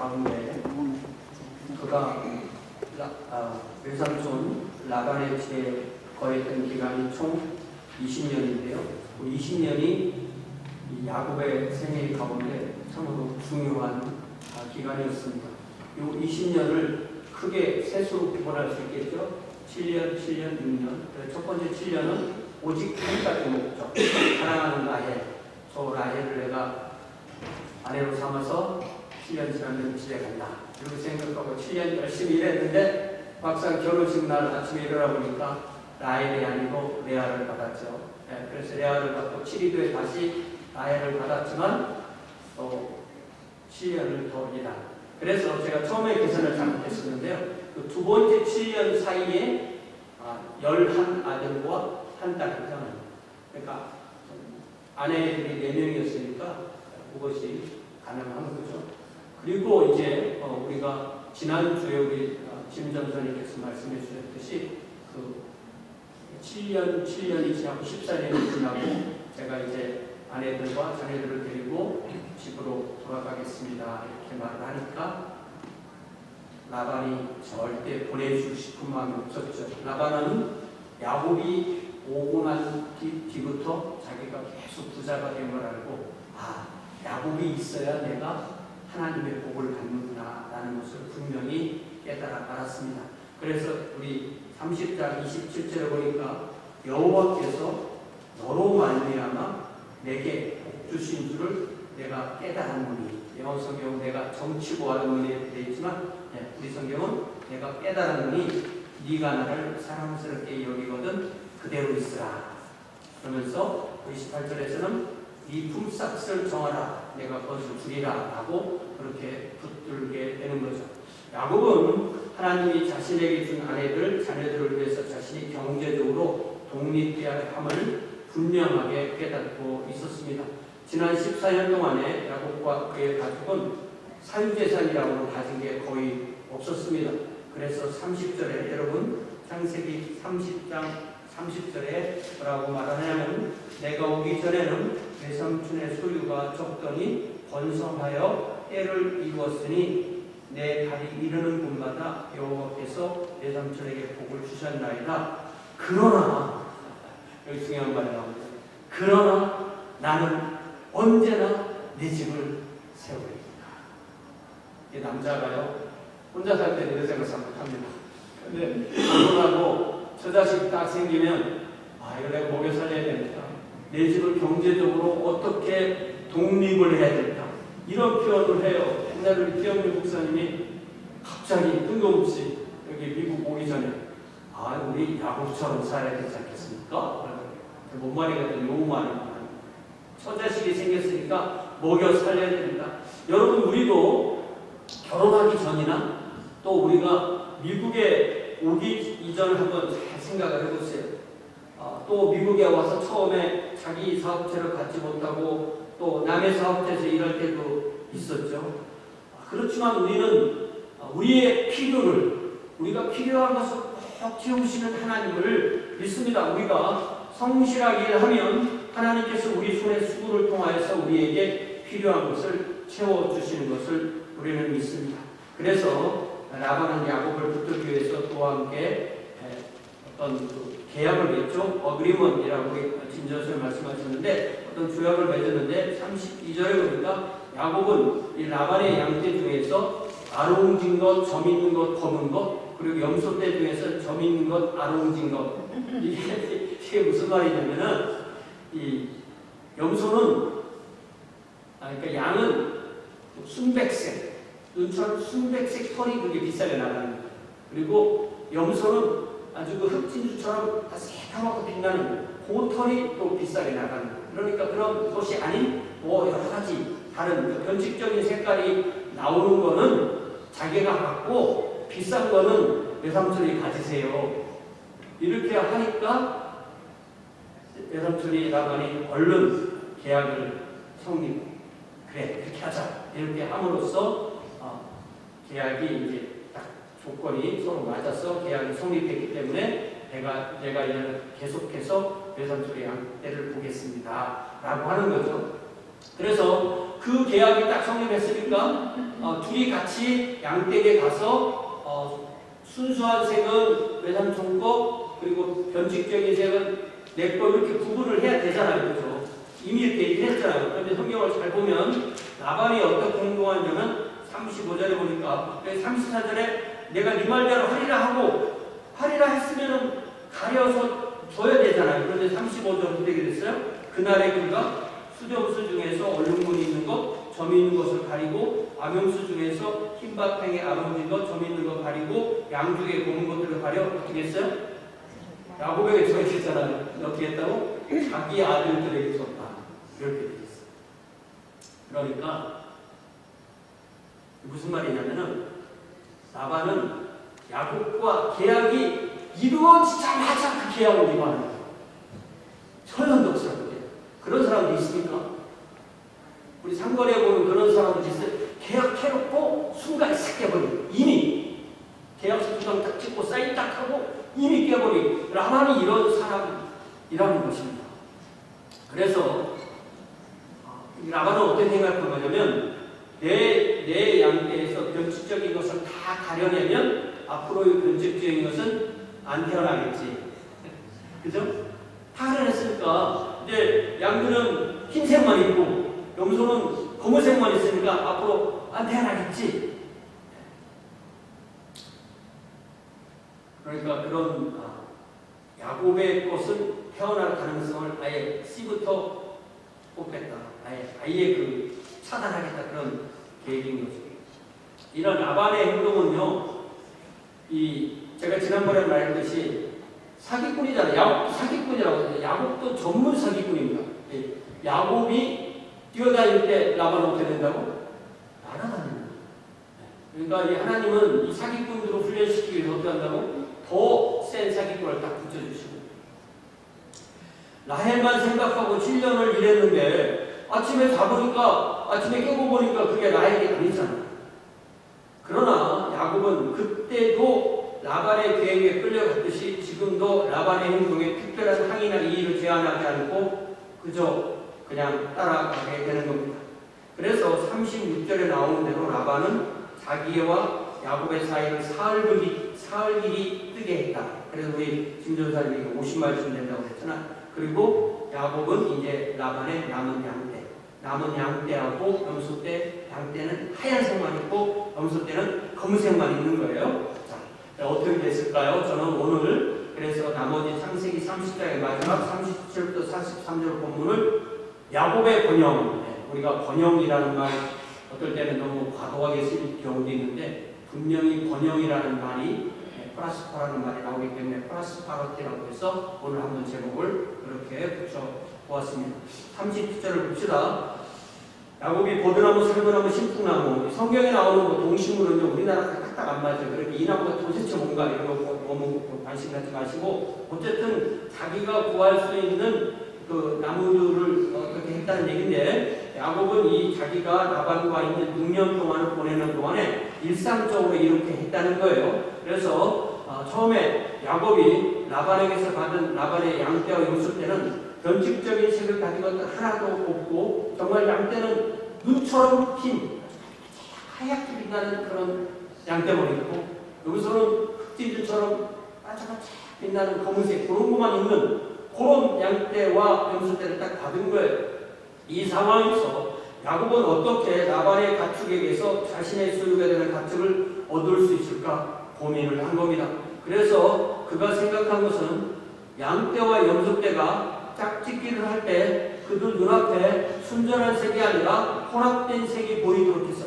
가운데 그가 외삼촌 라반의 집에 거했던 기간이 총 20년인데요. 그 20년이 야곱의 생애 가운데 참으로 중요한 기간이었습니다. 이 20년을 크게 셋으로 구분할 수 있겠죠. 7년, 7년, 6년. 첫 번째 7년은 오직 한 가지 목적. 사랑하는 라헬. 저 라헬을 내가 아내로 삼아서 7년 지나면 집에 간다. 이렇게 생각하고 7년 열심히 일했는데 막상 결혼식 날 아침에 일어나 보니까 라헬이 아니고 레아를 받았죠. 네, 그래서 레아를 받고 7위도에 다시 라헬을 받았지만 또 7년을 더 일한. 그래서 제가 처음에 계산을 잘못했었는데요. 그 두 번째 7년 사이에 11아들과 한 딸이잖아요. 그러니까 아내들이 4명이었으니까 그것이 가능한 거죠. 그리고 이제 우리가 지난주에 우리 심 전사님께서 말씀해 주셨듯이 그 7년이 지나고 14년이 지나고 제가 이제 아내들과 자녀들을 데리고 집으로 돌아가겠습니다. 이렇게 말을 하니까 라반이 절대 보내주고 싶은 마음이 없었죠. 라반은 야곱이 오고 난 뒤부터 자기가 계속 부자가 된 걸 알고 야곱이 있어야 내가 하나님의 복을 받는구나 라는 것을 분명히 깨달아 알았습니다. 그래서 우리 30장 27절에 보니까 여호와께서 너로 말미암아 내게 복 주신 줄을 내가 깨달았노니. 영어 성경은 내가 정치고 알았노니 되어 있지만 우리 성경은 내가 깨달았노니 네가 나를 사랑스럽게 여기거든 그대로 있으라. 그러면서 28절에서는 네 품삯을 정하라. 내가 그것을 주리라 하고 그렇게 붙들게 되는 거죠. 야곱은 하나님이 자신에게 준 아내들, 자녀들을 위해서 자신이 경제적으로 독립해야 함을 분명하게 깨닫고 있었습니다. 지난 14년 동안에 야곱과 그의 가족은 사유재산이라고 가진 게 거의 없었습니다. 그래서 30절에 여러분 창세기 30장 30절에 뭐라고 말하냐면 내가 오기 전에는 외삼촌의 소유가 적더니 번성하여 때를 이루었으니 내 달이 이르는 곳마다 여호와께서 외삼촌에게 복을 주셨나이다. 그러나 여기 중요한 말이 나옵니다. 그러나 나는 언제나 내 집을 세우리이다. 이 남자가요 혼자 살 때는 이런 생각 못합니다. 근데 결혼하고 저 자식 딱 생기면 이거 내가 먹여 살려야 된다. 내 집을 경제적으로 어떻게 독립을 해야 된다. 이런 표현을 해요. 옛날에 우리 기영민 목사님이 갑자기 뜬금없이 여기 미국 오기 전에 우리 야곱처럼 살아야 되지 않겠습니까? 뭔 말이거든. 요 말입니다. 처자식이 생겼으니까 먹여 살려야 됩니다. 여러분 우리도 결혼하기 전이나 또 우리가 미국에 오기 이전을 한번 잘 생각을 해보세요. 또 미국에 와서 처음에 자기 사업체를 갖지 못하고 또 남의 사업체에서 일할 때도 있었죠. 그렇지만 우리는 우리의 필요를 우리가 필요한 것을 꼭 채우시는 하나님을 믿습니다. 우리가 성실하게 일하면 하나님께서 우리 손의 수고를 통하여서 우리에게 필요한 것을 채워주시는 것을 우리는 믿습니다. 그래서 라반은 야곱을 붙들기 위해서 그와 함께 어떤 계약을 맺죠. 어그리먼이라고 우리 진저스를 말씀하셨는데 어떤 조약을 맺었는데 32절에 보니까 야곱은 이 라반의 양떼 중에서 아롱진 것, 점 있는 것, 검은 것 그리고 염소떼 중에서 점 있는 것, 아롱진 것 이게 무슨 말이냐면은 이 염소는 그러니까 양은 순백색 눈처럼 순백색 털이 그게 비싸게 나가는 거예요. 그리고 염소는 아주 그 흑진주처럼 다 새카맣고 빛나는 그 털이 또 비싸게 나가는 거예요. 그러니까 그런 것이 아닌 여러 가지 다른 변칙적인 색깔이 나오는 거는 자기가 갖고 비싼 거는 외삼촌이 가지세요. 이렇게 하니까 외삼촌이 라반이 얼른 계약을 성립. 그래 그렇게 하자. 이렇게 함으로써 계약이 이제 딱 조건이 서로 맞아서 계약이 성립했기 때문에 내가 이제 계속해서 외삼촌의 양떼를 보겠습니다. 라고 하는 거죠. 그래서 그 계약이 딱 성립했으니까 둘이 같이 양떼에 가서 순수한 색은 외삼촌 거, 그리고 변칙적인 색은 내 거, 이렇게 구분을 해야 되잖아요. 그죠? 이미 이렇게 얘기를 했잖아요. 그런데 성경을 잘 보면 라반이 어떻게 행동하냐면 35절에 보니까 34절에 내가 네 말대로 하리라 하고, 하리라 했으면 가려서 줘야 되잖아요. 그런데 35절 어떻게 됐어요? 그날에 그가 수정수 중에서 얼룩무늬 있는 것, 점이 있는 것을 가리고, 암염수 중에서 흰바탕에 아름진 것, 점이 있는 것 가리고, 양중에 고운 것들을 가려 어떻게 했어요? 야곱에게 줘야겠잖아요. 어떻게 했다고? 자기 아들들에게 줬다. 이렇게 되어 있어요. 그러니까 무슨 말이냐면은 라반은 야곱과 계약이 이루어지자마자 그 계약을 위반하는 거예요. 천연덕스럽게. 그런 사람도 있습니까? 우리 상거리에 보면 그런 사람도 있어요. 계약해놓고 순간에 싹 깨버리고, 이미 계약서 두장 딱 찍고 사인 딱 하고 이미 깨버리고, 라반이 이런 사람이라는 것입니다. 그래서 라반은 어떻게 생각할 거냐면, 내 양떼에서 변칙적인 것을 다 가려내면 앞으로의 변칙적인 것은 안 태어나겠지. 그죠? 다 가려냈으니까 이제 양들은 흰색만 있고 염소는 검은색만 있으니까 앞으로 안 태어나겠지. 그러니까 그런 야곱의 것은 태어날 가능성을 아예 씨부터 뽑겠다. 아예 그 차단하겠다. 그런 계획인 거죠. 이런 라반의 행동은요, 제가 지난번에 말했듯이 사기꾼이잖아요. 야곱도 사기꾼이라고 해요. 야곱도 전문 사기꾼입니다. 야곱이 뛰어다닐 때 라반은 어떻게 된다고? 날아다닙니다. 그러니까 이 하나님은 이 사기꾼들을 훈련시키기 위해서 어떻게 한다고? 더 센 사기꾼을 딱 붙여주시고, 라헬만 생각하고 7년을 일했는데 아침에 자보니까, 아침에 깨고 보니까 그게 라헬이 아니잖아. 그러나 야곱은 그때도 라반의 계획에 끌려갔듯이 지금도 라반의 행동에 특별한 항의나 이의를 제안하지 않고 그저 그냥 따라가게 되는 겁니다. 그래서 36절에 나오는 대로 라반은 자기와 야곱의 사이를 사흘길이 뜨게 했다. 그래서 우리 김전사님이 50말쯤 된다고 했잖아. 그리고 야곱은 이제 라반의 남은 양떼하고 염소떼, 양떼는 하얀색만 있고 염소떼는 검은색만 있는 거예요. 자, 어떻게 됐을까요? 저는 오늘 그래서 나머지 창세기 30장의 마지막 37부터 43절 본문을 야곱의 번영, 우리가 번영이라는 말 어떨 때는 너무 과도하게 쓰일 경우도 있는데, 분명히 번영이라는 말이 프라스파라는 말이 나오기 때문에 프라스파로티라고 해서 오늘 한번 제목을 그렇게 붙여보았습니다. 30절을 봅시다. 야곱이 버드나무, 살구나무, 신풍나무. 성경에 나오는 뭐 동식물은요, 우리나라랑 딱딱 안 맞아요. 그렇게 이 나무가 도대체 뭔가 이런 거 너무 관심 갖지 마시고, 어쨌든 자기가 구할 수 있는 그 나무들을 그렇게 했다는 얘기인데, 야곱은 이 자기가 라반과 있는 6년 동안을 보내는 동안에 일상적으로 이렇게 했다는 거예요. 그래서 처음에 야곱이 라반에게서 받은 라반의 양떼와 염소떼는 변칙적인 색을 가진 것도 하나도 없고, 정말 양떼는 눈처럼 흰 하얗게 빛나는 그런 양떼머리 있고, 여기서는 흑진주처럼 반짝반짝 빛나는 검은색 그런 것만 있는 그런 양떼와 염소떼를 딱 받은 거예요. 이 상황에서 야곱은 어떻게 라반의 가축에게서 자신의 소유가 되는 가축을 얻을 수 있을까 고민을 한 겁니다. 그래서 그가 생각한 것은 양떼와 염소떼가 짝짓기를 할 때 그들 눈앞에 순전한 색이 아니라 혼합된 색이 보이도록 해서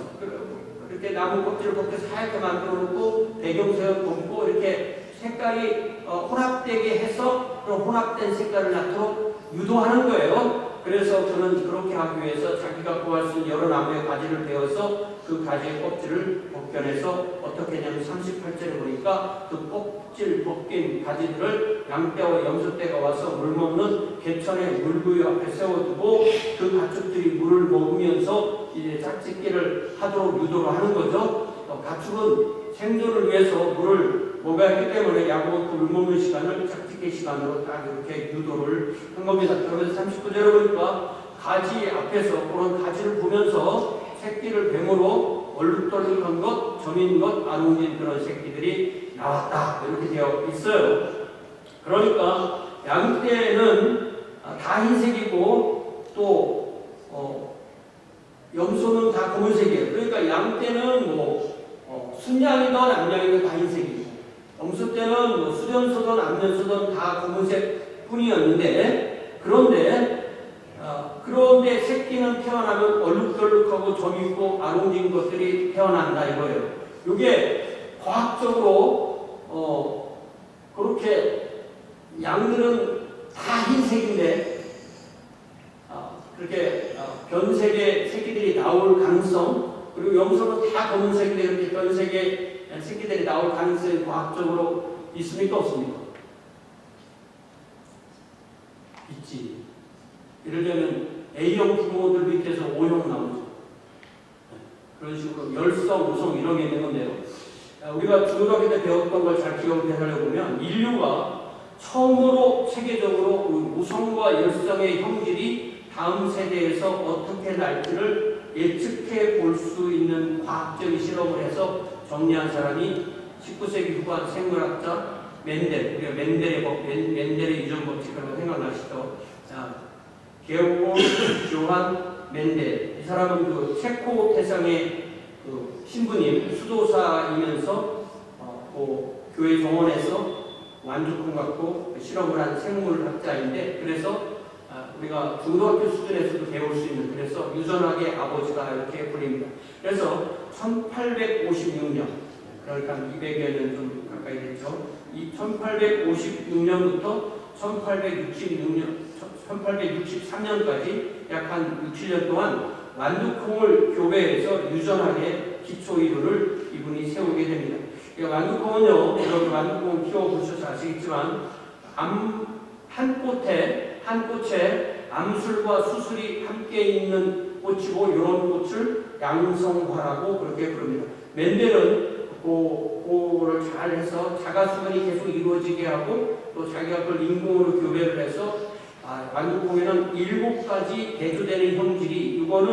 이렇게 나무 껍질을 벗겨서 하얗게 만들어 놓고 배경색을 덮고 이렇게 색깔이 혼합되게 해서 그런 혼합된 색깔을 낳도록 유도하는 거예요. 그래서 그는 그렇게 하기 위해서 자기가 구할 수 있는 여러 나무의 가지를 베어서 그 가지의 껍질을 벗겨내서 어떻게 했냐면 38절에 보니까 그 껍질 벗긴 가지들을 양떼와 염소떼가 와서 물 먹는 개천의 물구유 앞에 세워두고 그 가축들이 물을 먹으면서 이제 짝짓기를 하도록 유도를 하는 거죠. 가축은 생존을 위해서 물을 먹어야 하기 때문에 야곱은 그 물 먹는 시간을 짝짓기 시간으로 딱 이렇게 유도를 한 겁니다. 그러면서 39절에 보니까 가지 앞에서 그런 가지를 보면서 새끼를 뱀으로 얼룩덜룩한 것, 점인 것, 아롱진 그런 새끼들이 나왔다. 이렇게 되어 있어요. 그러니까 양떼는 다 흰색이고 또 염소는 다 검은색이에요. 그러니까 양떼는 순양이든 암양이든 다 흰색이고 염소 때는 수련소든 암면소든 다 검은색 뿐이었는데 그런데 새끼는 태어나면 얼룩덜룩하고 점이 있고 아롱진 것들이 태어난다 이거예요. 이게 과학적으로 그렇게 양들은 다 흰색인데 그렇게 변색의 새끼들이 나올 가능성, 그리고 염소는 다 검은색인데 이렇게 변색의 새끼들이 나올 가능성이 과학적으로 있습니까? 없습니까? 있지. 예를 들면 A형 부모들 밑에서 O형 나오죠. 그런 식으로 열성, 우성 이런 게 있는 건데요. 우리가 중고등학교 때 배웠던 걸 잘 기억을 해보면 인류가 처음으로 세계적으로 우성과 열성의 형질이 다음 세대에서 어떻게 날지를 예측해 볼 수 있는 과학적인 실험을 해서 정리한 사람이 19세기 후반 생물학자 멘델, 우리가 멘델의 법, 멘델의 유전 법칙 그런 거 생각나시죠? 게오르 요한 멘델. 이 사람은 그 체코 태상의 그 신부님, 수도사이면서 교회 정원에서 완두콩 갖고 실험을 한 생물학자인데, 그래서 우리가 중고등학교 수준에서도 배울 수 있는, 그래서 유전학의 아버지가 이렇게 불립니다. 그래서 1856년, 그러니까 200여 년 좀 가까이 됐죠. 이 1856년부터 1863년까지 약 한 6, 7년 동안 완두콩을 교배해서 유전학의 기초 이론을 이분이 세우게 됩니다. 완두콩은요, 여러분 완두콩 키워보셔서 아시겠지만 한 꽃에 암술과 수술이 함께 있는 꽃이고, 이런 꽃을 양성화라고 그렇게 부릅니다. 멘델은 그거를 잘 해서 자가수분이 계속 이루어지게 하고, 또 자기가 그걸 인공으로 교배를 해서 완두콩에는 7가지 대조되는 형질이, 이거는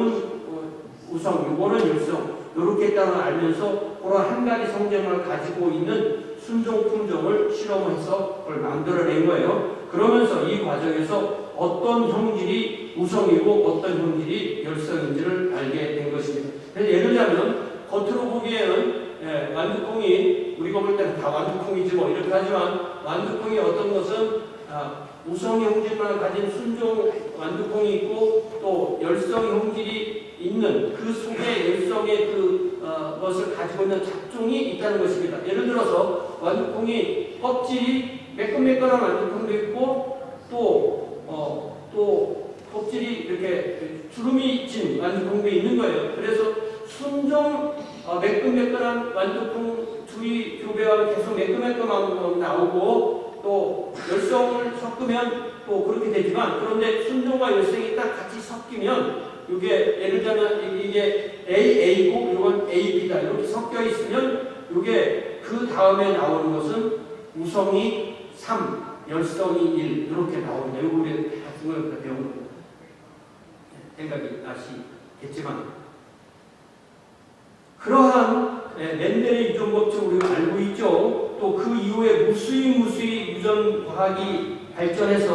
우성, 이거는 열성, 이렇게 있다는 걸 알면서 그런 한 가지 성질을 가지고 있는 순종 품종을 실험해서 그걸 만들어낸 거예요. 그러면서 이 과정에서 어떤 형질이 우성이고 어떤 형질이 열성인지를 알게 된 것입니다. 그래서 예를 들자면 겉으로 보기에는 완두콩이, 우리가 볼 때는 다 완두콩이지 뭐 이렇게 하지만, 완두콩이 어떤 것은 우성 형질만 가진 순종 완두콩이 있고, 또 열성 형질이 있는 그 속에 열성의 것을 가지고 있는 잡종이 있다는 것입니다. 예를 들어서 완두콩이 껍질이 매끈매끈한 완두콩도 있고, 또 껍질이 이렇게 주름이 진 완두콩도 있는 거예요. 그래서 순종 매끈매끈한 완두콩 주위 교배와 계속 매끈매끈한 나오고, 또 열성을 섞으면 또 그렇게 되지만, 그런데 순종과 열성이 딱 같이 섞이면 이게 예를 들면 이게 AA고 이건 AB다 이렇게 섞여 있으면, 이게 그 다음에 나오는 것은 우성이 3, 열성이 1 이렇게 나옵니다. 이거 우리 다 중간에 배운 겁니다. 생각이 나시겠지만, 그러한 멘델의 유전 법칙을 우리가 알고 있죠. 또 그 이후에 무수히 유전 과학이 발전해서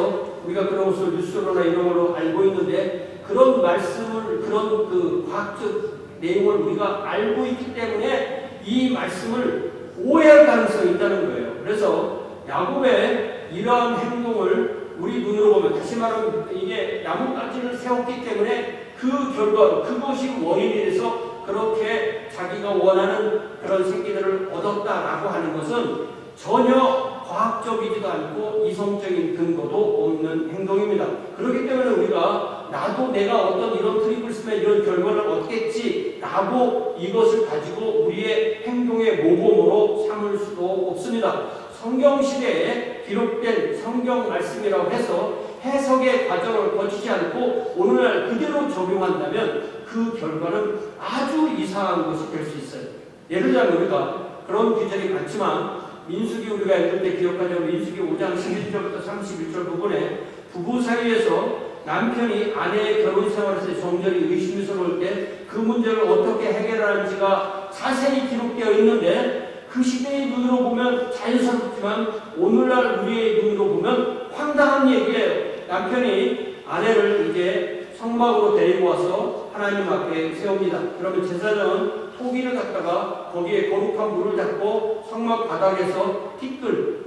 우리가 그런 것을 뉴스로나 이런 걸로 알고 있는데, 그런 말씀을, 그런 그 과학적 내용을 우리가 알고 있기 때문에 이 말씀을 오해할 가능성이 있다는 거예요. 그래서 야곱의 이러한 행동을 우리 눈으로 보면, 다시 말하면 이게 나뭇가지를 세웠기 때문에 그 결과로, 그것이 원인이 돼서 그렇게 자기가 원하는 그런 새끼들을 얻었다라고 하는 것은 전혀 과학적이지도 않고 이성적인 근거도 없는 행동입니다. 그렇기 때문에 우리가 나도 내가 어떤 이런 트릭을 쓰면 이런 결과를 얻겠지라고 이것을 가지고 우리의 행동의 모범으로 삼을 수도 없습니다. 성경 시대에 기록된 성경 말씀이라고 해서 해석의 과정을 거치지 않고 오늘날 그대로 적용한다면 그 결과는 아주 이상한 것이 될 수 있어요. 예를 들자면 우리가 그런 규절이 많지만, 민수기 우리가 읽을 때 기억하자면 민수기 5장 11절부터 31절 부분에 부부 사이에서 남편이 아내의 결혼 생활에서 정절이 의심스러울 때 그 문제를 어떻게 해결하는지가 자세히 기록되어 있는데 그 시대의 눈으로 보면 자연스럽지만 오늘날 우리의 눈으로 보면 황당한 얘기예요. 남편이 아내를 이제 성막으로 데리고 와서 하나님 앞에 세웁니다. 그러면 제사장은 토기를 갖다가 거기에 거룩한 물을 닦고 성막 바닥에서 티끌,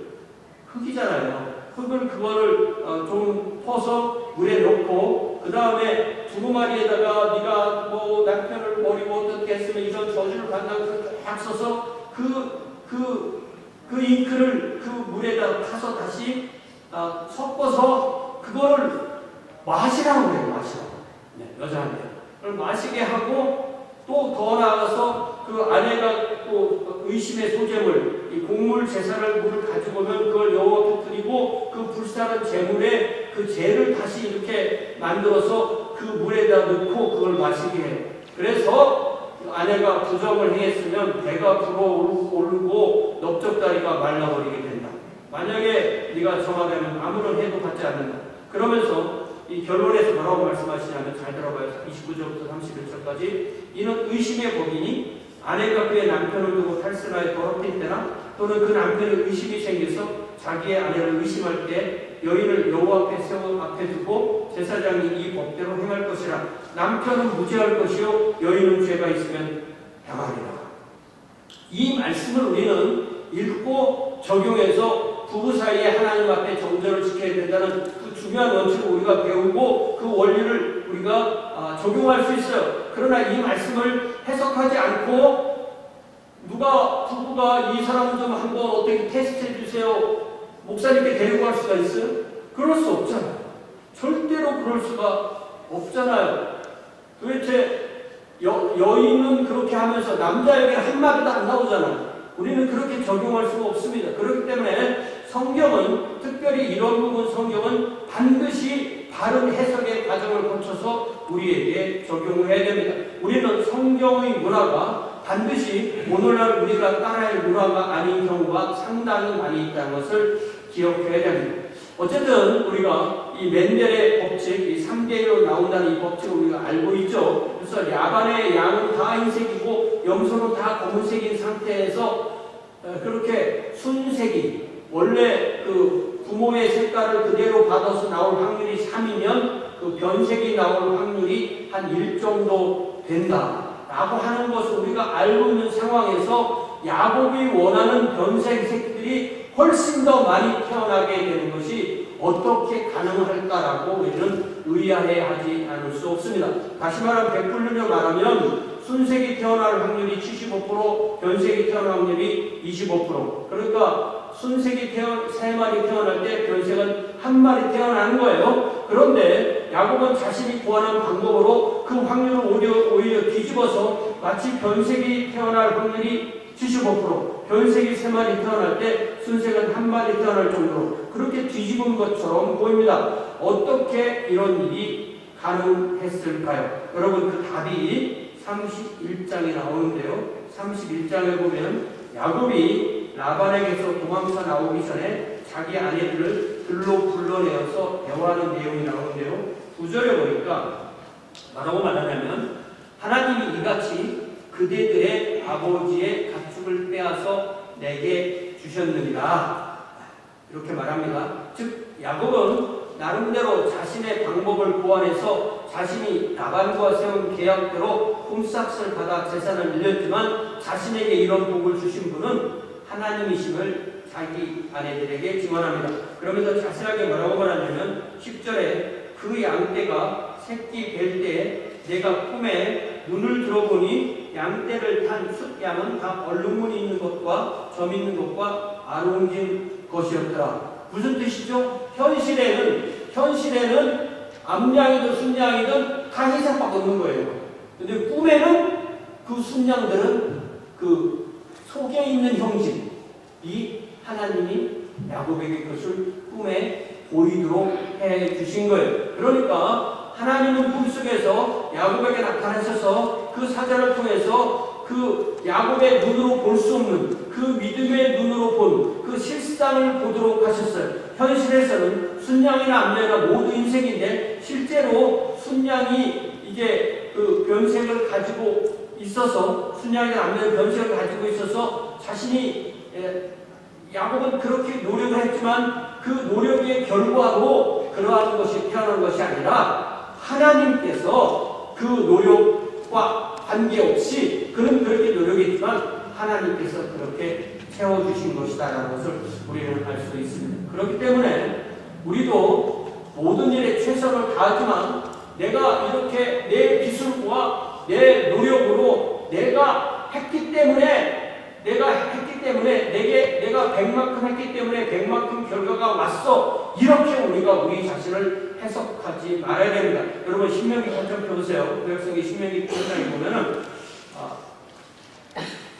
흙이잖아요. 흙을 그거를 좀 퍼서 물에 넣고 그 다음에 두루마리에다가 네가 뭐 남편을 버리고 어떻게 했으면 이런 저주를 받는다고 쫙 써서 그 잉크를 그 물에다 타서 다시 섞어서 그거를 마시라고 그래요. 마시라고. 네, 여자한테. 그걸 마시게 하고 또 더 나아가서 그 아내가 또 의심의 소재물, 이 곡물 제사를 물을 가지고 오면 그걸 여호와께 드리고 그 불사른 제물에 그 재를 다시 이렇게 만들어서 그 물에다 넣고 그걸 마시게 해요. 그래서 아내가 부정을 행했으면 배가 불어오르고 넓적다리가 말라버리게 된다. 만약에 네가 정하되면 아무런 해도 받지 않는다. 그러면서 이 결론에서 뭐라고 말씀하시냐면 잘 들어봐요. 29절부터 31절까지 이는 의심의 법이니 아내가 그의 남편을 두고 탈선하여 더럽힌 때나 또는 그 남편의 의심이 생겨서 자기의 아내를 의심할 때 여인을 여호와 앞에 세워 앞에 두고 제사장이 이 법대로 행할 것이라. 남편은 무죄할 것이요 여인은 죄가 있으면 행하리라. 이 말씀을 우리는 읽고 적용해서 부부 사이에 하나님 앞에 정절을 지켜야 된다는 그 중요한 원칙을 우리가 배우고 그 원리를 우리가 적용할 수 있어요. 그러나 이 말씀을 해석하지 않고 부부가 이 사람 좀 한번 어떻게 테스트해 주세요. 목사님께 데리고 갈 수가 있어요? 그럴 수 없잖아요. 절대로 그럴 수가 없잖아요. 도대체 여인은 그렇게 하면서 남자에게 한마디도 안 나오잖아요. 우리는 그렇게 적용할 수가 없습니다. 그렇기 때문에 성경은 특별히 이런 부분 성경은 반드시 바른 해석의 과정을 거쳐서 우리에게 적용을 해야 됩니다. 우리는 성경의 문화가 반드시 오늘날 우리가 따라할 문화가 아닌 경우가 상당히 많이 있다는 것을 기억해야 됩니다. 어쨌든 우리가 이 멘델의 법칙, 이 3대1로 나온다는 이 법칙을 우리가 알고 있죠. 그래서 야간의 양은 다 흰색이고 염소는 다 검은색인 상태에서 그렇게 순색이 원래 그 부모의 색깔을 그대로 받아서 나올 확률이 3이면 그 변색이 나올 확률이 한 1 정도 된다라고 하는 것을 우리가 알고 있는 상황에서 야곱이 원하는 변색 색들이 훨씬 더 많이 태어나게 되는 것이 어떻게 가능할까라고 우리는 의아해하지 않을 수 없습니다. 다시 말하면 100%로 말하면 순색이 태어날 확률이 75%, 변색이 태어날 확률이 25%. 그러니까 순색이 3마리 태어날 때 변색은 1마리 태어나는 거예요. 그런데 야곱은 자신이 구하는 방법으로 그 확률을 오히려 뒤집어서 마치 변색이 태어날 확률이 75%, 변색이 3마리 태어날 때 순색은 1마리 태어날 정도로 그렇게 뒤집은 것처럼 보입니다. 어떻게 이런 일이 가능했을까요? 여러분 그 답이 31장에 나오는데요. 31장에 보면 야곱이 라반에게서 도망쳐 나오기 전에 자기 아내들을 들로 불러내어서 대화하는 내용이 나오는데요. 9절에 보니까 뭐라고 말하냐면 하나님이 이같이 그대들의 아버지의 가축을 빼앗아 내게 주셨느니라 이렇게 말합니다. 즉 야곱은 나름대로 자신의 방법을 고안해서 자신이 라반과 세운 계약대로 홈삭스를 받아 재산을 늘렸지만 자신에게 이런 복을 주신 분은 하나님이심을 자기 아내들에게 증언합니다. 그러면서 자세하게 뭐라고 말하냐면 10절에 그 양떼가 새끼 뵐 때 내가 꿈에 눈을 들어보니 양떼를 탄 숫양은 다 얼룩무늬 있는 것과 점 있는 것과 아롱진 것이었더라. 무슨 뜻이죠? 현실에는 암양이든 순양이든 다 흰색밖에 없는 거예요. 근데 꿈에는 그 순양들은 그 속에 있는 형질이 하나님이 야곱에게 그것을 꿈에 보이도록 해 주신 거예요. 그러니까 하나님은 꿈속에서 야곱에게 나타나셔서 그 사자를 통해서 그 야곱의 눈으로 볼 수 없는 그 믿음의 눈으로 본 그 실상을 보도록 하셨어요. 현실에서는 순양이나 암양이나 모두 인생인데 실제로 순양이 이제 그 변색을 가지고 있어서 순양이나 암양이 변색을 가지고 있어서 자신이 야곱은 그렇게 노력을 했지만 그 노력의 결과로 그러한 것이 태어난 것이 아니라 하나님께서 그 노력과 관계없이 그는 그렇게 노력했지만 하나님께서 그렇게 채워주신 것이다라는 것을 우리는 알 수 있습니다. 그렇기 때문에 우리도 모든 일에 최선을 다하지만 내가 이렇게 내 기술과 내 노력으로 내가 했기 때문에 내가 100만큼 했기 때문에 100만큼 결과가 왔어. 이렇게 우리가 우리 자신을 해석하지 말아야 됩니다. 여러분 신명기 8장 펴보세요. 구약성기 신명기 8장에 보면은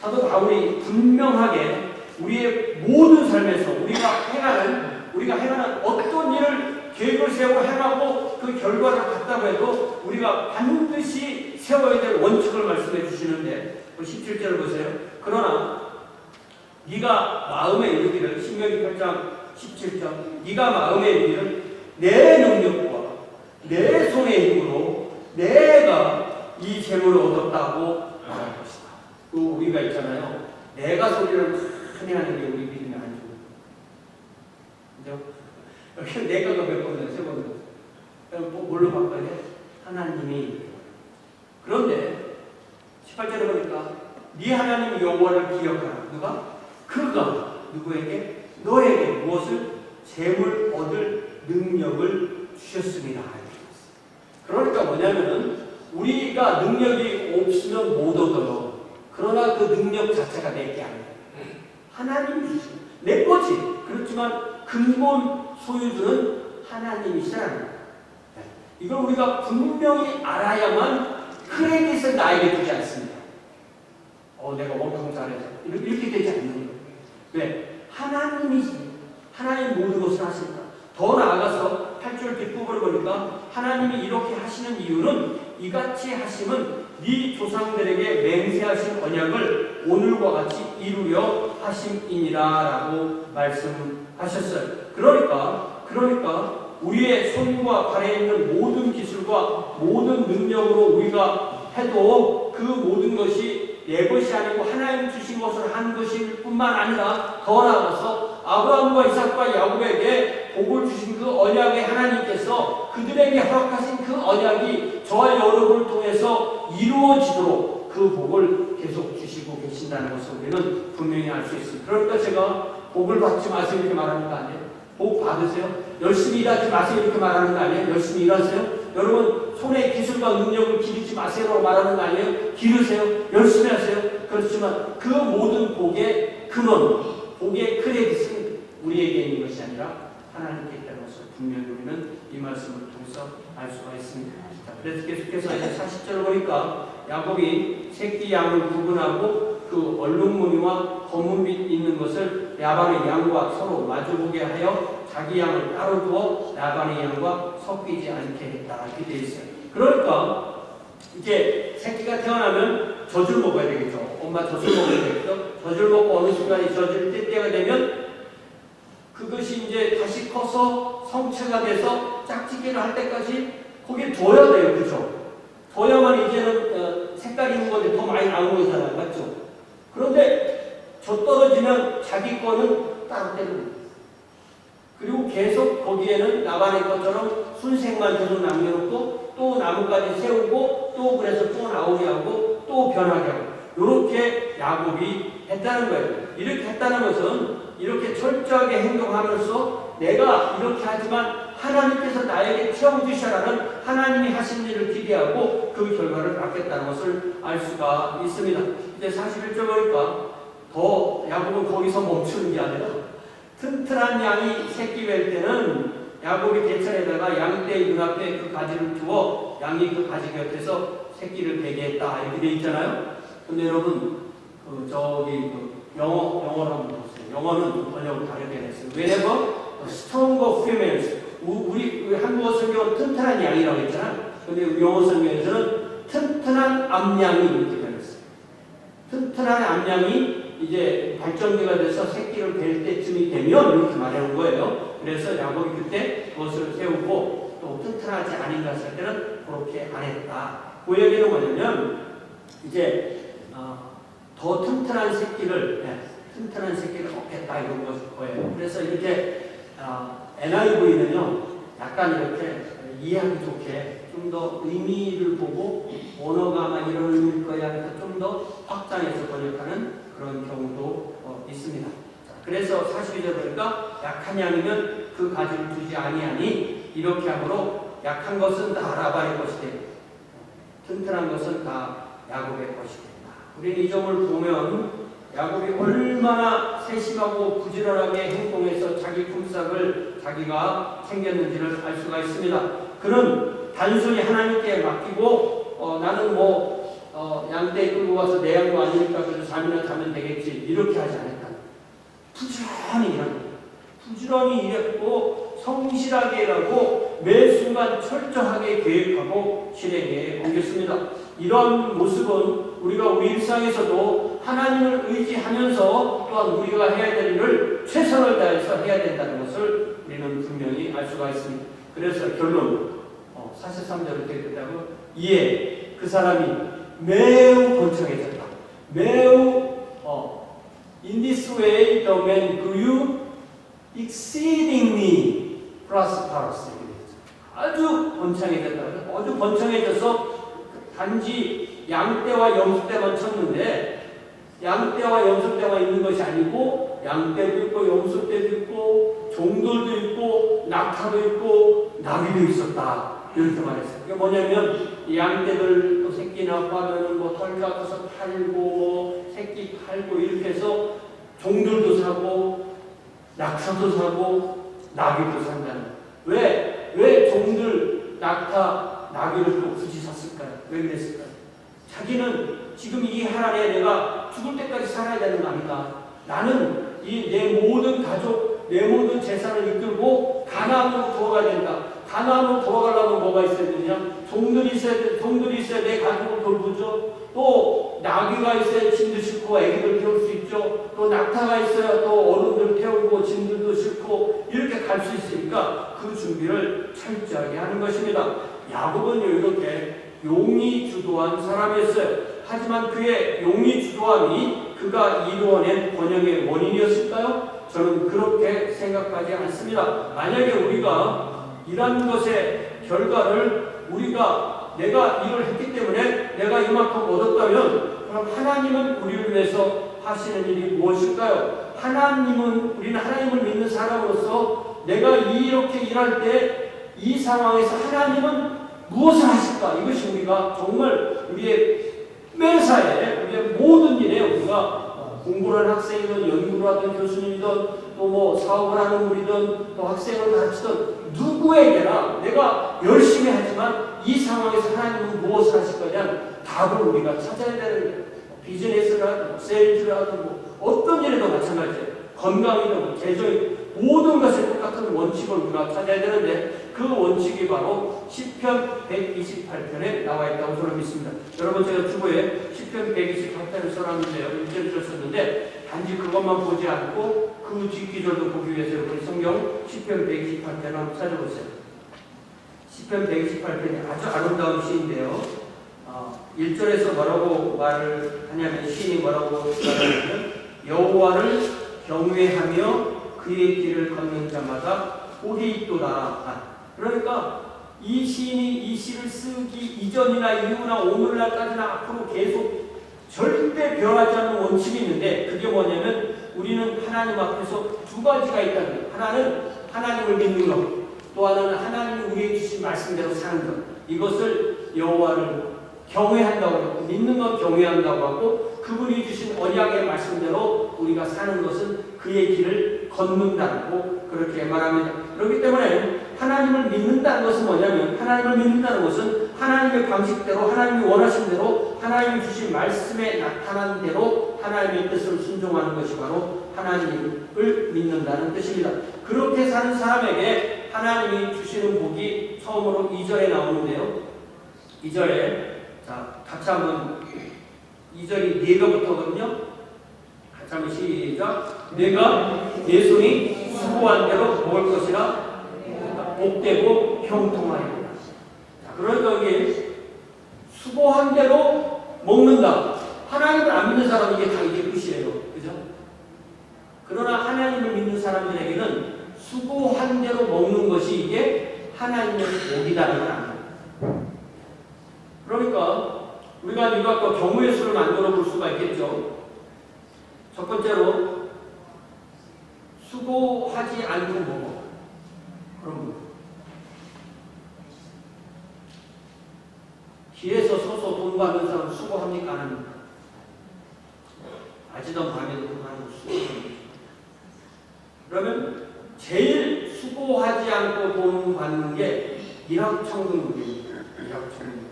사도 바울이 분명하게 우리의 모든 삶에서 우리가 행하는 어떤 일을 계획을 세우고 행하고 그 결과를 갖다고 해도 우리가 반드시 세워야 될 원칙을 말씀해 주시는데 17절을 보세요. 그러나 네가 마음에 이르기를 신명기 8장 17절 네가 마음에 이르기를 내 능력과 내 손의 힘으로 내가 이 재물을 얻었다고 말할 것이다. 또 우리가 있잖아요. 내가 소리를 많이 하는 게 우리 믿음이 아니죠. 그죠? 여기 내가가 몇 번이야? 세 번이야. 그럼 뭘로 바꿔야 돼? 하나님이. 그런데 18절에 보니까 네 하나님 여호와를 기억하라. 누가? 그가 누구에게? 너에게 무엇을? 재물 얻을 능력을 주셨습니다. 그러니까 뭐냐면은 우리가 능력이 없으면 못 얻어요. 그러나 그 능력 자체가 내게 아니에요. 하나님이 주신 내 거지. 그렇지만 근본 소유주는 하나님이시라는 거예요. 이걸 우리가 분명히 알아야만 크레딧을 나에게 주지 않습니다. 내가 원컴 잘해서 이렇게 되지 않는 거예요. 왜? 하나님이시. 하나님 모든 것을 하신다. 더 나아가서 8절 뒷부분을 보니까 하나님이 이렇게 하시는 이유는 이같이 하심은 네 조상들에게 맹세하신 언약을 오늘과 같이 이루려 하심이니라 라고 말씀하셨어요. 그러니까 우리의 손과 발에 있는 모든 기술과 모든 능력으로 우리가 해도 그 모든 것이 내 것이 아니고 하나님 주신 것을 한 것일 뿐만 아니라 더 나아가서 아브라함과 이삭과 야곱에게 복을 주신 그 언약의 하나님께서 그들에게 허락하신 그 언약이 저와 여러분을 통해서 이루어지도록 그 복을 계속 주시고 계신다는 것을 우리는 분명히 알 수 있습니다. 그러니까 제가 복을 받지 마세요 이렇게 말하는 거 아니에요? 복 받으세요? 열심히 일하지 마세요 이렇게 말하는 거 아니에요? 열심히 일하세요? 여러분 손의 기술과 능력을 기르지 마세요라고 말하는 거 아니에요? 기르세요. 열심히 하세요. 그렇지만 그 모든 복의 근원, 복의 크레딧은 우리에게 있는 것이 아니라 하나님께 있다는 것을 분명히 우리는 이 말씀을 통해서 알 수가 있습니다. 자, 그래서 계속해서 이제 40절을 보니까 야곱이 새끼 양을 구분하고 그 얼룩무늬와 검은빛 있는 것을 라반의 양과 서로 마주보게 하여 자기 양을 따로 두어 라반의 양과 섞이지 않게 했다. 이렇게 되어 있어요. 그러니까 이제 새끼가 태어나면 젖을 먹어야 되겠죠. 엄마 젖을 먹어야 되겠죠. 젖을 먹고 어느 순간에 젖을 뗄 때가 되면 그것이 이제 다시 커서 성체가 돼서 짝짓기를 할 때까지 거기에 둬야 돼요. 그죠? 둬야만 이제는 색깔이 있는 건데 더 많이 나오는 거잖아요. 맞죠? 그런데 젖 떨어지면 자기 거는 따로 떼는 거예요. 그리고 계속 거기에는 라반의 것처럼 순색만 계속 남겨놓고 또 나뭇가지 세우고 또 그래서 또 나오게 하고 또 변하게 하고 이렇게 야곱이 했다는 거예요. 이렇게 했다는 것은 이렇게 철저하게 행동하면서 내가 이렇게 하지만 하나님께서 나에게 채워주시라는 하나님이 하신 일을 기대하고 그 결과를 받겠다는 것을 알 수가 있습니다. 이제 41절 보니까 더 야곱은 거기서 멈추는 게 아니라 튼튼한 양이 새끼 뵐 때는 야곱이 개천에다가 양떼의 눈앞에 그 가지를 두어 양이 그 가지 곁에서 새끼를 베게 했다 이렇게 돼 있잖아요. 근데 여러분 영어로 한번 보세요. 영어는 번역을 다르게 했어요. Whenever stronger females, 우리 한국어 성경은 튼튼한 양이라고 했잖아. 근데 영어 성경에서는 튼튼한 암양이 이렇게 되었어요. 튼튼한 암양이 이제 발전기가 돼서 새끼를 뵐 때쯤이 되면 이렇게 말하는 거예요. 그래서 야곱이 그때 그것을 세우고 또 튼튼하지 않은 것을 때는 그렇게 안 했다. 그 얘기는 뭐냐면 이제 더 튼튼한 새끼를 얻겠다 이런 거예요. 그래서 이렇게 NIV는요 약간 이렇게 이해하기 좋게 좀 더 의미를 보고 언어가 막 이런 의미일 거야 해서 좀 더 확장해서 번역하는 그런 경우도 있습니다. 자, 그래서 42절 보니까 약한 양이면 그 가지를 두지 아니하니 이렇게 함으로 약한 것은 다 라반의 것이 되고 튼튼한 것은 다 야곱의 것이 된다. 우리는 이 점을 보면 야곱이 얼마나 세심하고 부지런하게 행동해서 자기 품삯을 자기가 챙겼는지를 알 수가 있습니다. 그는 단순히 하나님께 맡기고 나는 양떼 끌고 와서 내 양도 아니니까 그래도 잠이나 자면 되겠지 이렇게 하지 않았다. 부지런히 일한 거예요. 부지런히 일했고 성실하게 일하고 매 순간 철저하게 계획하고 실행에 옮겼습니다. 이런 모습은 우리가 우리 일상에서도 하나님을 의지하면서 또한 우리가 해야 될 일을 최선을 다해서 해야 된다는 것을 우리는 분명히 알 수가 있습니다. 그래서 결론 43절을 되겠다고 이에 그 사람이 매우 번창해졌다. 매우 In this way the man grew exceedingly prosperous. 아주 번창해졌다. 아주 번창해져서 단지 양떼와 염소떼만 쳤는데 양떼와 염소떼만 있는 것이 아니고 양떼도 있고 염소떼도 있고 종들도 있고 낙타도 있고 나귀도 있었다. 이렇게 말했어요. 그게 뭐냐면 양떼들 또 새끼 낳고 하면 털 잡아서 팔고 새끼 팔고 이렇게 해서 종들도 사고 낙타도 사고 나귀도 산다는. 왜 종들 낙타 나귀를 또 굳이 샀을까요? 왜 그랬을까요? 자기는 지금 이 하나에 내가 죽을 때까지 살아야 되는 거 아닌가? 나는 내 모든 가족, 내 모든 재산을 이끌고 가나안으로 돌아가야 된다. 가나안으로 돌아가려면 뭐가 있어야 되느냐? 종들이 있어야 내 가족을 돌보죠. 또 나귀가 있어야 짐도 싣고 애기들 태울 수 있죠. 또 낙타가 있어야 또 어른들 태우고 짐들도 싣고 이렇게 갈 수 있으니까 그 준비를 철저하게 하는 것입니다. 야곱은요 이렇게 용이 주도한 사람이었어요. 하지만 그의 용이 주도함이 그가 이루어낸 번영의 원인이었을까요? 저는 그렇게 생각하지 않습니다. 만약에 우리가 이런 것의 결과를 내가 이걸 했기 때문에 내가 이만큼 얻었다면 그럼 하나님은 우리를 위해서 하시는 일이 무엇일까요? 우리는 하나님을 믿는 사람으로서 내가 이렇게 일할 때 이 상황에서 하나님은 무엇을 하실까? 이것이 우리가 정말 우리의 매사에 우리의 모든 일에 우리가 공부를 하는 학생이든 연구를 하든 교수님이든 또 사업을 하는 우리든 또 학생을 가르치든 누구에게나 내가 열심히 하지만 이 상황에서 하나님은 무엇을 하실 거냐 답을 우리가 찾아야 되는 비즈니스를 하든 세일즈를 하든 어떤 일에도 마찬가지예요. 건강이든 재정이든 모든 것에 똑같은 원칙을 우리가 찾아야 되는데 그 원칙이 바로 시편 128편에 나와 있다고 저는 믿습니다. 여러분 제가 주보에 시편 128편을 써놨는데요. 1절을 썼는데 단지 그것만 보지 않고 그 뒷기절도 보기 위해서 여러분 성경 시편 128편을 한번 찾아보세요. 시편 128편이 아주 아름다운 시인데요. 1절에서 뭐라고 말을 하냐면 시인이 뭐라고 말하냐면 여호와를 경외하며 그의 길을 걷는 자마다 복이 있도다. 그러니까 이 시인이 이 시를 쓰기 이전이나 이후나 오늘날까지나 앞으로 계속 절대 변하지 않는 원칙이 있는데 그게 뭐냐면 우리는 하나님 앞에서 두 가지가 있다는 거예요. 하나는 하나님을 믿는 것, 또 하나는 하나님이 우리에게 주신 말씀대로 사는 것. 이것을 여호와를 경외한다고 하고 믿는 건 경외한다고 하고 그분이 주신 언약의 말씀대로 우리가 사는 것은 그의 길을 걷는다고 그렇게 말합니다. 그렇기 때문에 하나님을 믿는다는 것은 뭐냐면 하나님을 믿는다는 것은 하나님의 방식대로 하나님이 원하신 대로 하나님이 주신 말씀에 나타난 대로 하나님의 뜻을 순종하는 것이 바로 하나님을 믿는다는 뜻입니다. 그렇게 사는 사람에게 하나님이 주시는 복이 처음으로 2절에 나오는데요. 2절에 자 같이 한번 2절이 4개부터거든요. 같이 자, 시작. 내가 내 손이 수고한 대로 먹을 것이라 복되고 형통하리라. 그러니까 이게 수고한 대로 먹는다. 하나님을 안 믿는 사람은 이게 다 이게 끝이에요. 그죠? 그러나 하나님을 믿는 사람들에게는 수고한 대로 먹는 것이 이게 하나님의 복이다라는 걸 압니다. 그러니까 우리가 이거 경우의 수를 만들어 볼 수가 있겠죠. 첫 번째로 수고하지 않고 먹어. 그럼 길에서 서서 돈 받는 사람 수고합니까? 안 합니까? 아지던 밤에도 하는 수고합니다. 그러면 제일 수고하지 않고 돈 받는 게 일확천금입니다. 일확천금.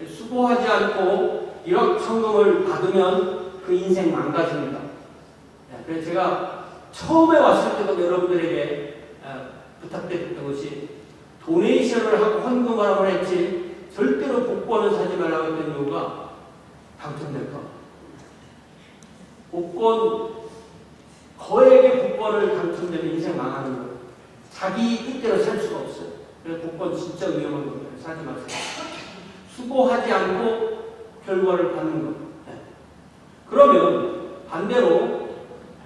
수고하지 않고 일확천금을 받으면 그 인생 망가집니다. 그래서 제가 처음에 왔을 때도 여러분들에게 부탁드렸던 것이 도네이션을 하고 헌금을 하고 했지 절대로 복권은 사지 말라고 했던 이유가 당첨될까? 복권, 거액의 복권을 당첨되면 인생 망하는 거예요. 자기 뜻대로 살 수가 없어요. 그래서 복권 진짜 위험한 겁니다. 사지 마세요. 수고하지 않고 결과를 받는 것. 그러면 반대로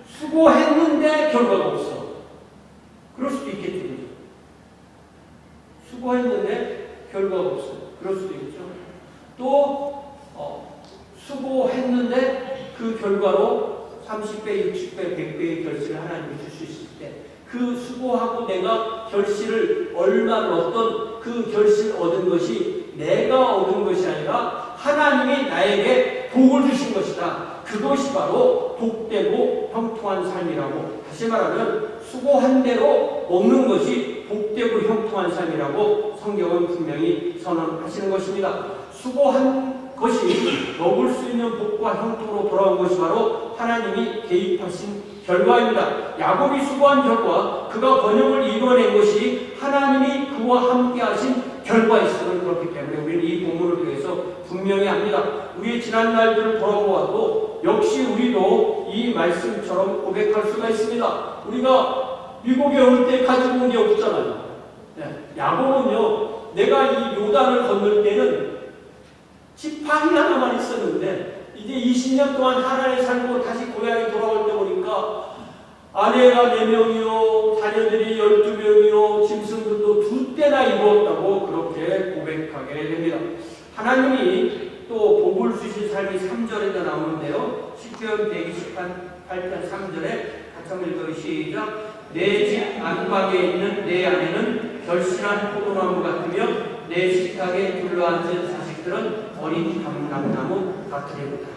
수고했는데 결과가 없어. 그럴 수도 있겠죠. 수고했는데 결과가 없어. 그럴 수도 있죠. 또 수고했는데 그 결과로 30배, 60배, 100배의 결실을 하나님이 줄 수 있을 때 그 수고하고 내가 결실을 얼마를 얻던 그 결실 얻은 것이 내가 얻은 것이 아니라 하나님이 나에게 복을 주신 것이다. 그것이 바로 복되고 형통한 삶이라고, 다시 말하면 수고한 대로 먹는 것이 복되고 형통한 삶이라고 성경은 분명히 선언하시는 것입니다. 수고한 것이 먹을 수 있는 복과 형통으로 돌아온 것이 바로 하나님이 개입하신 결과입니다. 야곱이 수고한 결과, 그가 번영을 이루어낸 것이 하나님이 그와 함께 하신 결과였음을 그렇기 때문에 우리는 이 본문을 통해서 분명히 압니다. 우리의 지난 날들을 돌아보아도 역시 우리도 이 말씀처럼 고백할 수가 있습니다. 우리가 미국에 올 때 가지고 온 게 없잖아요. 야곱은요, 내가 이 요단을 건널 때는 지팡이 하나만 있었는데 이제 20년 동안 하나에 살고 다시 고향에 돌아올 때 보니까 아내가 4명이요, 자녀들이 12명이요, 짐승들도 2대나 이루었다고 그렇게 고백하게 됩니다. 하나님이 또 복을 주신 삶이 3절에도 나오는데요. 시편 128편 3절에 같이 한번 읽어요. 시작. 내 집 안방에 있는 내 아내는 결실한 포도나무 같으며 내 식탁에 둘러앉은 자식들은 어린 감람나무 같으리로다.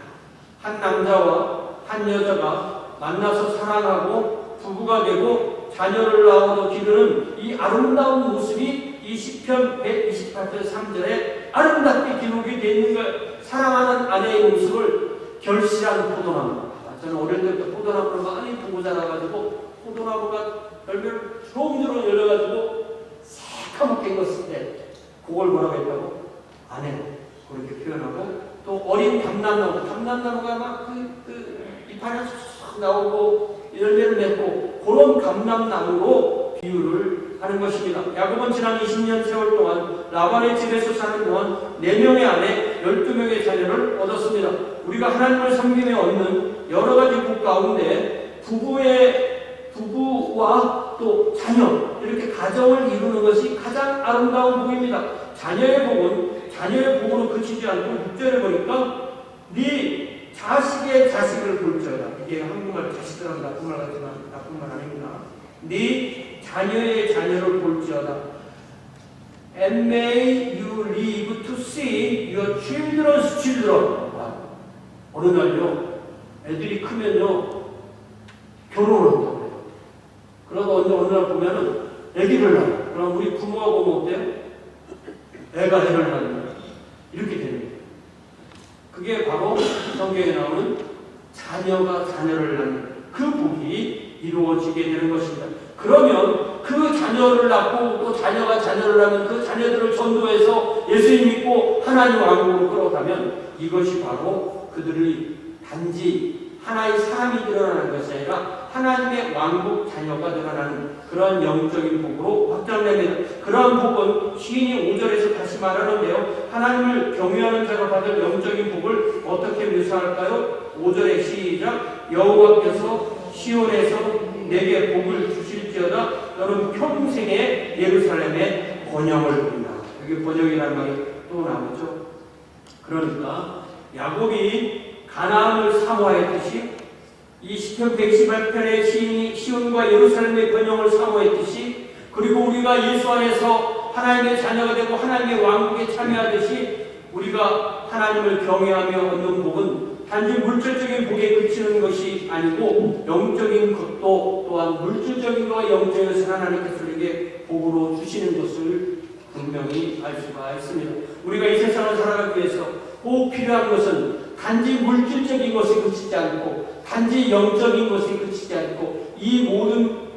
한 남자와 한 여자가 만나서 사랑하고 부부가 되고 자녀를 낳아도 기르는 이 아름다운 모습이 이 시편 128편 3절에 아름답게 기록이 되어 있는 걸, 사랑하는 아내의 모습을 결실한 포도나무. 저는 어릴 때부터 포도나무를 많이 보고 자라가지고 포도나무가 열매를 주렁주렁 열려가지고 새까맣게 익었을 때 그걸 뭐라고 했다고? 아내. 그렇게 표현하고, 또 어린 감람나무가 막 이파리 쏙 나오고 열매를 맺고 그런 감람나무로 비유를 하는 것입니다. 야곱은 지난 20년 세월 동안 라반의 집에서 사는 동안 4명의 아내, 12명의 자녀를 얻었습니다. 우리가 하나님을 섬기며 얻는 여러 가지 복 가운데 부부와 또 자녀, 이렇게 가정을 이루는 것이 가장 아름다운 복입니다. 자녀의 복은 자녀의 복으로 그치지 않고 6절에 보니까 네 자식의 자식을 볼지어다. 이게 한국말 자식들하고 나쁜 말 같지만 나쁜 말 아닙니다. 네 자녀의 자녀를 볼지어다. And may you live to see your children's children. 어느 날요, 애들이 크면요 결혼을 한다고. 그러다 어느 날 보면은 애기를 낳아. 그럼 우리 부모가 보면 어때요? 애가 애를 낳는 이렇게 됩니다. 그게 바로 성경에 나오는 자녀가 자녀를 낳는 그 복이 이루어지게 되는 것입니다. 그러면 그 자녀를 낳고 또 자녀가 자녀를 낳는 그 자녀들을 전도해서 예수님 믿고 하나님 왕국으로 끌어가면 이것이 바로 그들이 단지 하나의 사람이 드러나는 것이 아니라 하나님의 왕국 자녀가 드러나는 그런 영적인 복으로 확장됩니다. 그런 복은 시인이 5절에서 다시 말하는데요. 하나님을 경외하는 자가 받을 영적인 복을 어떻게 묘사할까요? 5절의 시작. 여호와께서 시온에서 내게 복을 주실지어다. 너는 평생에 예루살렘에 번영을 본다. 여기 번영이라는 말이 또 나오죠. 그러니까 야곱이 가나안을 사모했듯이 이 시편 118편의 시인이 시온과 예루살렘의 번영을 사모했듯이, 그리고 우리가 예수 안에서 하나님의 자녀가 되고 하나님의 왕국에 참여하듯이 우리가 하나님을 경외하며 얻는 복은 단지 물질적인 복에 그치는 것이 아니고 영적인 것도 또한 물질적인 것과 영적인 것을 하나님께서 우리에게 복으로 주시는 것을 분명히 알 수가 있습니다. 우리가 이 세상을 살아가기 위해서 꼭 필요한 것은 단지 물질적인 것에 그치지 않고 단지 영적인 것에 그치지 않고 이 모든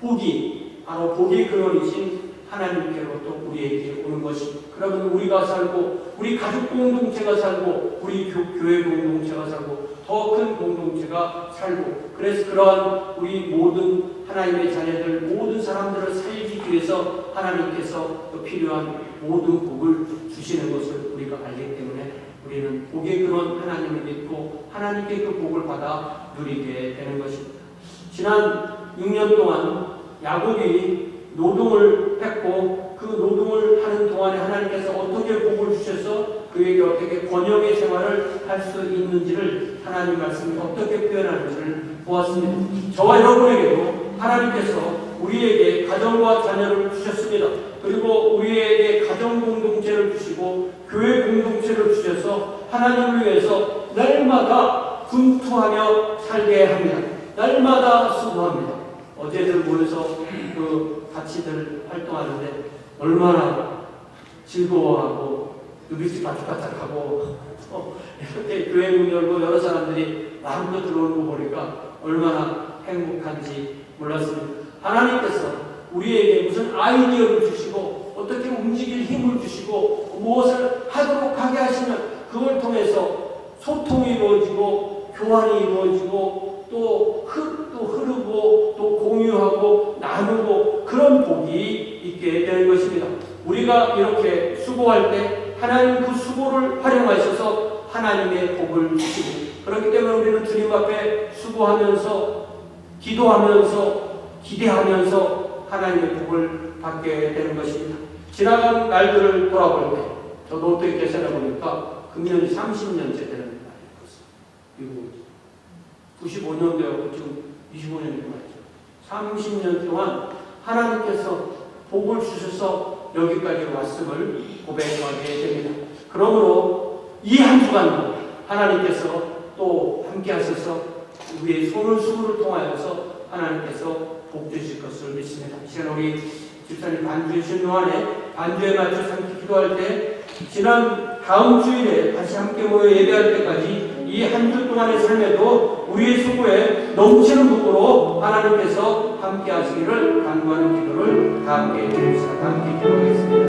복이 바로 복의 근원이신 하나님께로부터 우리에게 오는 것이, 그러면 우리가 살고 우리 가족 공동체가 살고 우리 교회 공동체가 살고 더 큰 공동체가 살고, 그래서 그러한 우리 모든 하나님의 자녀들 모든 사람들을 살리기 위해서 하나님께서 그 필요한 모든 복을 주시는 것을 우리가 알기 때문에 우리는 복의 근원 하나님을 믿고 하나님께 그 복을 받아 누리게 되는 것입니다. 지난 6년 동안 야곱이 노동을 했고 그 노동을 하는 동안에 하나님께서 어떻게 복을 주셔서 그에게 어떻게 번영의 생활을 할 수 있는지를 하나님 말씀이 어떻게 표현하는지를 보았습니다. 저와 여러분에게도 하나님께서 우리에게 가정과 자녀를 주셨습니다. 그리고 우리에게 가정 공동체를 주시고 교회 공동체를 주셔서 하나님을 위해서 날마다 분투하며 살게 합니다. 날마다 수고합니다. 어제들 모여서 그 같이들 활동하는데 얼마나 즐거워하고 눈빛이 바짝바짝하고 이렇게 교회 문 열고 여러 사람들이 마음껏 들어오는 거 보니까 얼마나 행복한지 몰랐습니다. 하나님께서 우리에게 무슨 아이디어를 주시고 어떻게 움직일 힘을 주시고 무엇을 하도록 하게 하시면 그걸 통해서 소통이 이루어지고 교환이 이루어지고 또 흐르고 또 공유하고 나누고 그런 복이 있게 되는 것입니다. 우리가 이렇게 수고할 때 하나님 그 수고를 활용하셔서 하나님의 복을 주시고, 그렇기 때문에 우리는 주님 앞에 수고하면서 기도하면서 기대하면서 하나님의 복을 받게 되는 것입니다. 지나간 날들을 돌아볼 때 저도 어떻게 계산해 보니까 금년이 30년째 되는 날이었어요. 미국 95년 되었고 지금 25년이 말이죠. 30년 동안 하나님께서 복을 주셔서 여기까지 왔음을 고백하게 됩니다. 그러므로 이 한 주간도 하나님께서 또 함께 하셔서 우리의 손을 수고를 통하여서 하나님께서 복 주실 것을 믿습니다. 이 시간 우리 집사님 반주해 주신 동안에 반주에 맞춰 함께 기도할 때 지난 다음 주일에 다시 함께 모여 예배할 때까지 이 한 주 동안의 삶에도 우리의 수고에 넘치는 복으로 하나님께서 함께 하시기를 간구하는 기도를 다 함께 드립시다. 함께 기도하겠습니다.